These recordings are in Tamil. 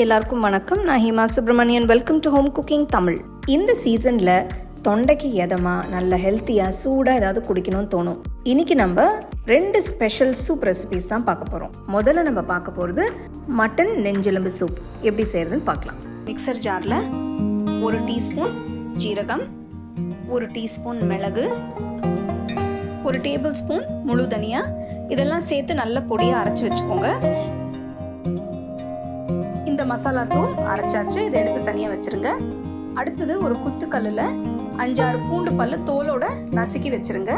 எல்லாருக்கும் வணக்கம். நான் Hima Subramanian. Welcome to home cooking Tamil. இந்த சீசனில் தொண்டைக்கு எதமாக நல்ல ஹெல்த்தியாக சூடாக ஏதாவது குடிக்கணும்னு தோணும். இன்னைக்கு நம்ம 2 ஸ்பெஷல் சூப் ரெசிபிஸ் தான் பார்க்க போகிறோம். முதல்ல நம்ம பார்க்க போகிறது மட்டன் நெஞ்செலும்பு சூப். எப்படி செய்யறதுன்னு பார்க்கலாம். மிக்சர் ஜாரில் 1 டீஸ்பூன் ஜீரகம், 1 டீஸ்பூன் மிளகு, 1 டேபிள் ஸ்பூன் முழு தனியா, இதெல்லாம் சேர்த்து நல்ல பொடியாக அரைச்சி வச்சுக்கோங்க. இந்த மசாலா தூள் அரைச்சாச்சு. இதை எடுத்து தனியாக வச்சிருங்க. அடுத்தது ஒரு குத்துக்கல்லில் 5-6 பூண்டு பல்லு தோலோட நசுக்கி வச்சிருங்க.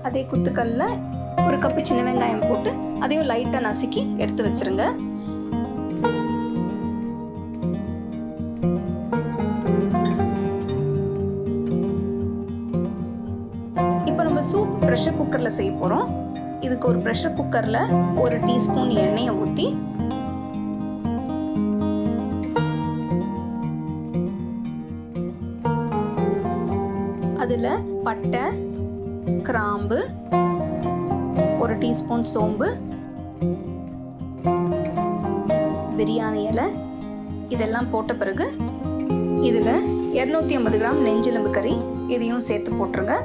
அதே குத்துக்கல்ல 1 கப்பு சின்ன வெங்காயம் போட்டு அதையும் லைட்டா நசுக்கி எடுத்து வச்சிருங்க. சூப் ப்ரெஷர் குக்கர்ல செய்ய போறோம். இதுக்கு ஒரு ப்ரெஷர் குக்கர்ல 1 டீஸ்பூன் எண்ணெயை ஊத்தி அதுல பட்டை, கிராம்பு, 1 டீஸ்பூன் சோம்பு, பிரியாணி இலை இதெல்லாம் போட்ட பிறகு இதுல 250 கிராம் நெஞ்செலும்பு கறி இதையும் சேர்த்து போட்டுருங்க.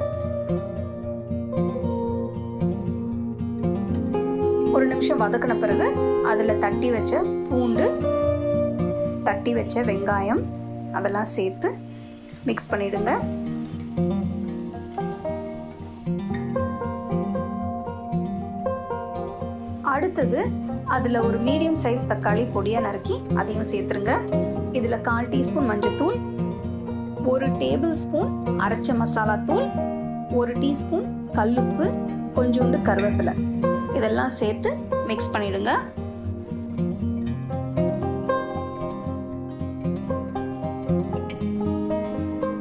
1 நிமிஷம் வதக்கின பிறகு அதுல தட்டி வச்ச பூண்டு, தட்டி வச்ச வெங்காயம் அதெல்லாம் சேர்த்து மிக்ஸ் பண்ணிடுங்க. அடுத்தது அதுல ஒரு மீடியம் சைஸ் தக்காளி பொடியா நறுக்கி அதையும் சேர்த்துருங்க. இதுல 1/4 டீஸ்பூன் மஞ்சத்தூள், 1 டேபிள் ஸ்பூன் அரைச்ச மசாலா தூள், 1 டீஸ்பூன் கல்லுப்பு, கொஞ்சோண்டு கருவேப்பிலை இதெல்லாம் சேர்த்து மிக்ஸ் பண்ணிடுங்க.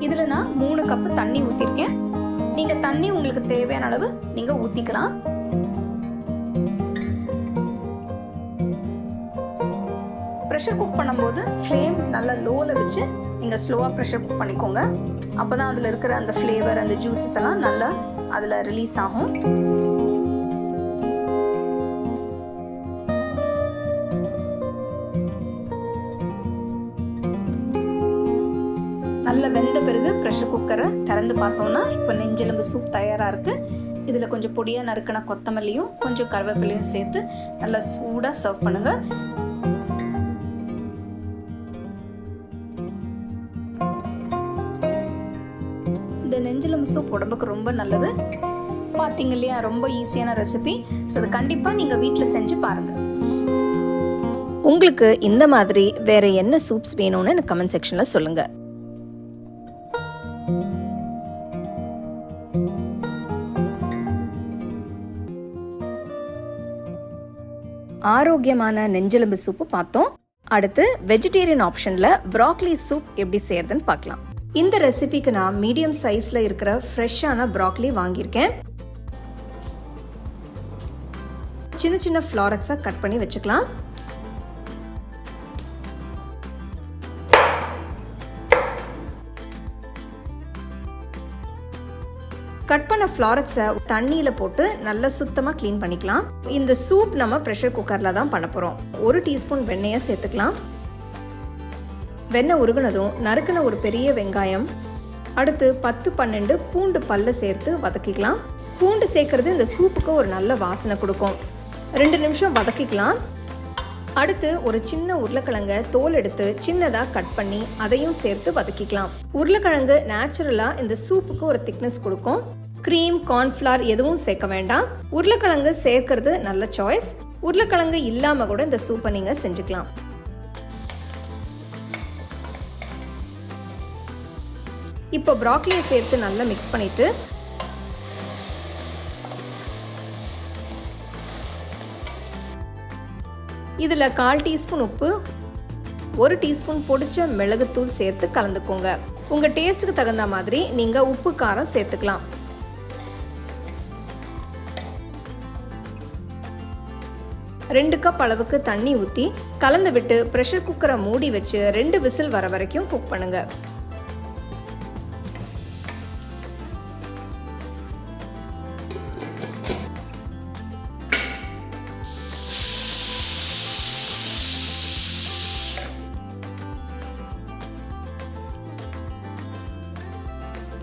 இதுல நான் 3 கப்பு தண்ணி ஊத்திருக்கேன். நீங்க தண்ணி உங்களுக்கு தேவையான அளவு நீங்க ஊத்திக்கலாம். ப்ரெஷர் குக் பண்ணும்போது ஃப்ளேம் நல்லா லோல வச்சு நீங்க ஸ்லோவா ப்ரெஷர் குக் பண்ணிக்கோங்க. அப்பதான் அதுல இருக்கிற அந்த ஃப்ளேவர், அந்த ஜூஸஸ் எல்லாம் நல்லா அதுல ரிலீஸ் ஆகும். நல்லா வெந்த பிறகு ப்ரெஷர் குக்கரை திறந்து பார்த்தோம்னா இப்போ நெஞ்செலும்பு சூப் தயாராக இருக்கு. இதில் கொஞ்சம் பொடியாக நறுக்கின கொத்தமல்லியும் கொஞ்சம் கருவேப்பிலையும் சேர்த்து நல்லா சூடாக சர்வ் பண்ணுங்க. இந்த நெஞ்செலும்பு சூப் உடம்புக்கு ரொம்ப நல்லது. பார்த்தீங்க இல்லையா, ரொம்ப ஈஸியான ரெசிபி. ஸோ அதை கண்டிப்பாக நீங்கள் வீட்டில் செஞ்சு பாருங்க. உங்களுக்கு இந்த மாதிரி வேற என்ன சூப்ஸ் வேணும்னு எனக்கு கமெண்ட் செக்ஷனில் சொல்லுங்க. ஆரோக்கியமான நெஞ்செலும்பு சூப்பு பார்த்தோம். அடுத்து வெஜிடேரியன் ஆப்ஷன்ல ப்ராக்கலி சூப் எப்படி செய்யறதுன்னு பார்க்கலாம். இந்த ரெசிபிக்கு நான் மீடியம் சைஸ்ல இருக்கிற ஃப்ரெஷ்ஷான ப்ராக்கலி வாங்கியிருக்கேன். சின்ன சின்ன ஃப்ளாரட்ஸா கட் பண்ணி வச்சுக்கலாம். கட் பண்ண ஃப்ளாரட்ஸை தண்ணியில் போட்டு நல்லா சுத்தமாக க்ளீன் பண்ணிக்கலாம். இந்த சூப் நம்ம ப்ரெஷர் குக்கரில் தான் பண்ண போகிறோம். 1 டீஸ்பூன் வெண்ணெயை சேர்த்துக்கலாம். வெண்ணெய் உருகுனதும் நறுக்கின ஒரு பெரிய வெங்காயம், அடுத்து 10-12 பூண்டு பல்ல சேர்த்து வதக்கிக்கலாம். பூண்டு சேர்க்கறது இந்த சூப்புக்கு ஒரு நல்ல வாசனை கொடுக்கும். 2 நிமிஷம் வதக்கிக்கலாம். அடுத்து ஒரு சின்ன உருளைக்கிழங்க தோல் எடுத்து சின்னதாக கட் பண்ணி அதையும் சேர்த்து வதக்கிக்கலாம். உருளைக்கிழங்கு நேச்சுரலாக இந்த சூப்புக்கு ஒரு திக்னஸ் கொடுக்கும். கிரீம், கார்ன்ஃப்ளவர் எதுவும் சேர்க்க வேண்டாம். உருளைக்கிழங்கு சேர்க்கறது நல்ல சாய்ஸ். உருளைக்கிழங்கு இல்லாம கூட இந்த சூப்பை நீங்க செஞ்சுக்கலாம். இப்போ ப்ராக்கலியை சேர்த்து நல்லா மிக்ஸ் பண்ணிட்டு இதுல 1/4 டீஸ்பூன் உப்பு, 1 டீஸ்பூன் பொடிச்ச மிளகுத்தூள் சேர்த்து கலந்துக்கோங்க. உங்க டேஸ்ட்டுக்கு தகுந்த மாதிரி நீங்க உப்பு காரம் சேர்த்துக்கலாம். ரெண்டு கப் அளவுக்கு தண்ணி ஊற்றி கலந்து விட்டு ப்ரெஷர் குக்கரை மூடி வச்சு 2 விசில் வர வரைக்கும் குக் பண்ணுங்க.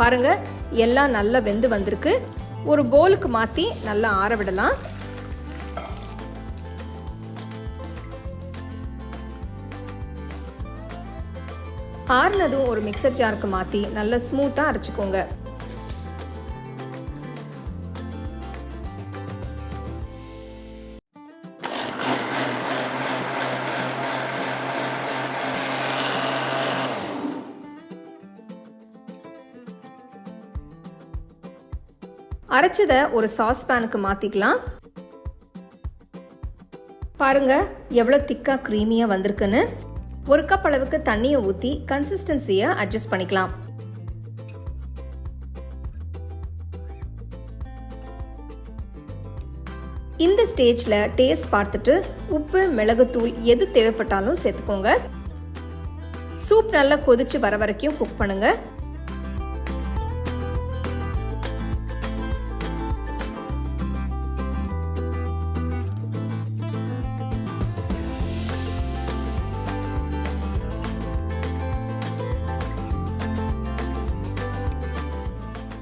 பாருங்கள், எல்லாம் நல்லா வெந்து வந்திருக்கு. ஒரு பவுலுக்கு மாற்றி நல்லா ஆற விடலாம். ஆறுனதும் ஒரு மிக்சர் ஜாருக்கு மாற்றி நல்லா ஸ்மூத்தாக அரைச்சிக்கோங்க. அரைச்சதை ஒரு சாஸ் பேனுக்கு மாற்றிக்கலாம். பாருங்க எவ்வளோ திக்காக க்ரீமியாக வந்திருக்குன்னு. ஒரு கப் அளவுக்கு தண்ணியை ஊற்றி கன்சிஸ்டன்சியை அட்ஜஸ்ட் பண்ணிக்கலாம். இந்த ஸ்டேஜில் டேஸ்ட் பார்த்துட்டு உப்பு, மிளகுத்தூள் எது தேவைப்பட்டாலும் சேர்த்துக்கோங்க. சூப் நல்லா கொதிச்சு வர வரைக்கும் குக் பண்ணுங்க.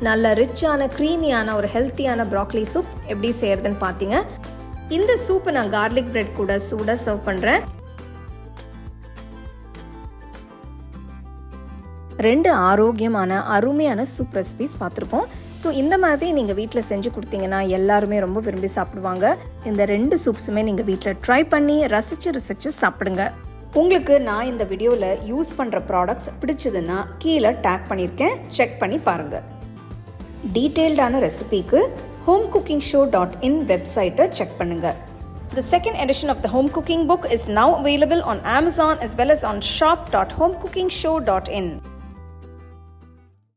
நல்ல ரிச்சான க்ரீமியான ஒரு ஹெல்த்தியான ப்ராக்லி சூப் எப்படி செய்யறதுன்னு பார்த்தீங்க. இந்த சூப்பை நான் கார்லிக் பிரெட் கூட சூடாக சர்வ் பண்ணுறேன். 2 ஆரோக்கியமான அருமையான சூப் ரெசிபிஸ் பார்த்துருக்கோம். ஸோ இந்த மாதிரி நீங்கள் வீட்டில் செஞ்சு கொடுத்தீங்கன்னா எல்லாருமே ரொம்ப விரும்பி சாப்பிடுவாங்க. இந்த 2 சூப்ஸுமே நீங்கள் வீட்டில் ட்ரை பண்ணி ரசித்து சாப்பிடுங்க. உங்களுக்கு நான் இந்த வீடியோவில் யூஸ் பண்ணுற ப்ராடக்ட்ஸ் பிடிச்சதுன்னா கீழே டேக் பண்ணியிருக்கேன், செக் பண்ணி பாருங்கள். டீட்டெயில்டான ரெசிபிக்கு homecookingshow.in வெப்சைட்டை செக் பண்ணுங்க. The second edition of the home cooking book is now available on Amazon as well as on shop.homecookingshow.in.